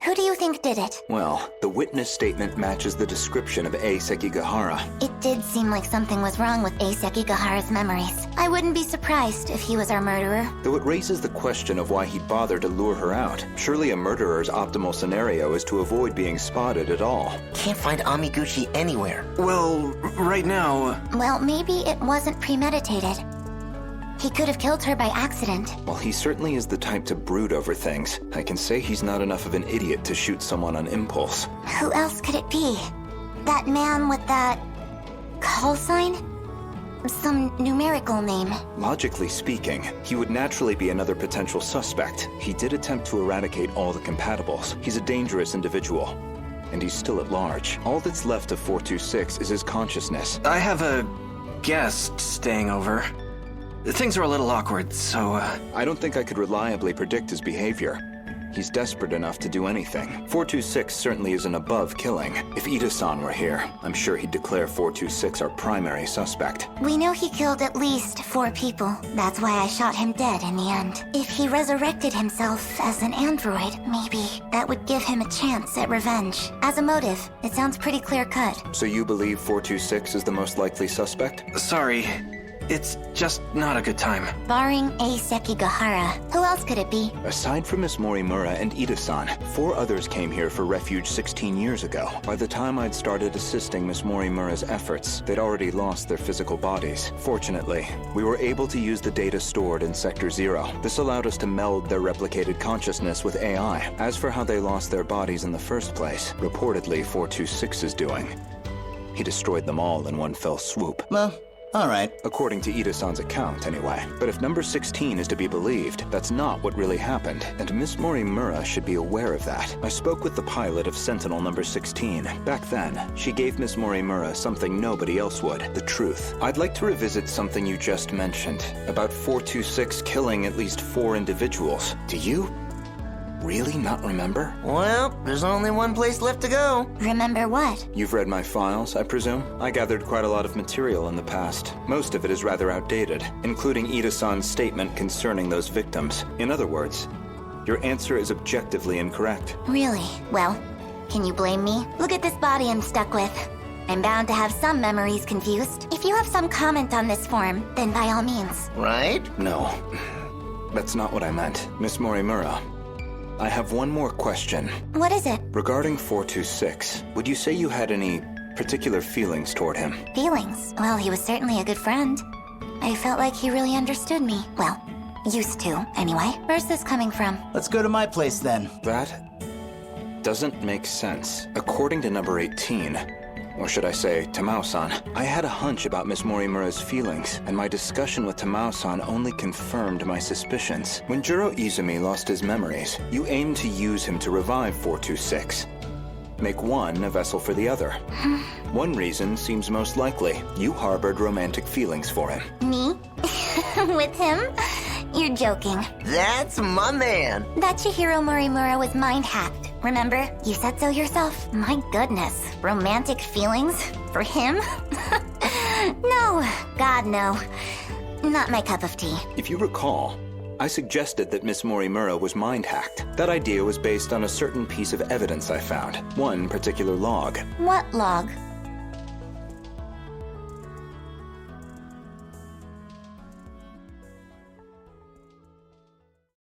Who do you think did it? Well, the witness statement matches the description of A. Sekigahara. It did seem like something was wrong with A. Sekigahara's memories. I wouldn't be surprised if he was our murderer. Though it raises the question of why he'd bother to lure her out. Surely a murderer's optimal scenario is to avoid being spotted at all. Can't find Amiguchi anywhere. Well, right now... Well, maybe it wasn't premeditated. He could have killed her by accident. While he certainly is the type to brood over things, I can say he's not enough of an idiot to shoot someone on impulse. Who else could it be? That man with that... call sign? Some numerical name. Logically speaking, he would naturally be another potential suspect. He did attempt to eradicate all the compatibles. He's a dangerous individual. And he's still at large. All that's left of 426 is his consciousness. I have a guest staying over. Things are a little awkward, so, I don't think I could reliably predict his behavior. He's desperate enough to do anything. 426 certainly isn't above killing. If Ida-san were here, I'm sure he'd declare 426 our primary suspect. We know he killed at least 4 people. That's why I shot him dead in the end. If he resurrected himself as an android, maybe that would give him a chance at revenge. As a motive, it sounds pretty clear-cut. So you believe 426 is the most likely suspect? sorry. It's just not a good time. Barring A. Sekigahara, who else could it be? Aside from Miss Morimura and Ida-san, 4 others came here for refuge 16 years ago. By the time I'd started assisting Miss Morimura's efforts, they'd already lost their physical bodies. Fortunately, we were able to use the data stored in Sector 0. This allowed us to meld their replicated consciousness with AI. As for how they lost their bodies in the first place, reportedly 426 is doing. He destroyed them all in one fell swoop. Well, all right. According to Ida-san's account, anyway. But if number 16 is to be believed, that's not what really happened, and Miss Morimura should be aware of that. I spoke with the pilot of Sentinel number 16. Back then, she gave Miss Morimura something nobody else would, the truth. I'd like to revisit something you just mentioned, about 426 killing at least 4 individuals. Do you really not remember? Well, there's only one place left to go. Remember what? You've read my files, I presume? I gathered quite a lot of material in the past. Most of it is rather outdated, including Ida-san's statement concerning those victims. In other words, your answer is objectively incorrect. Really? Well, can you blame me? Look at this body I'm stuck with. I'm bound to have some memories confused. If you have some comment on this form, then by all means. Right? No, that's not what I meant. Miss Morimura, I have one more question. What is it? Regarding 426, would you say you had any particular feelings toward him? Feelings? Well, he was certainly a good friend. I felt like he really understood me. Well, used to, anyway. Where's this coming from? Let's go to my place then. That doesn't make sense. According to number 18, or should I say, Tamao-san, I had a hunch about Miss Morimura's feelings, and my discussion with Tamao-san only confirmed my suspicions. When Juro Izumi lost his memories, you aimed to use him to revive 426. Make one a vessel for the other. One reason seems most likely. You harbored romantic feelings for him. Me? With him? You're joking. That's my man. That Chihiro Morimura was mind-hacked. Remember? You said so yourself. My goodness. Romantic feelings? For him? No. God, no. Not my cup of tea. If you recall, I suggested that Miss Morimura was mind-hacked. That idea was based on a certain piece of evidence I found. One particular log. What log?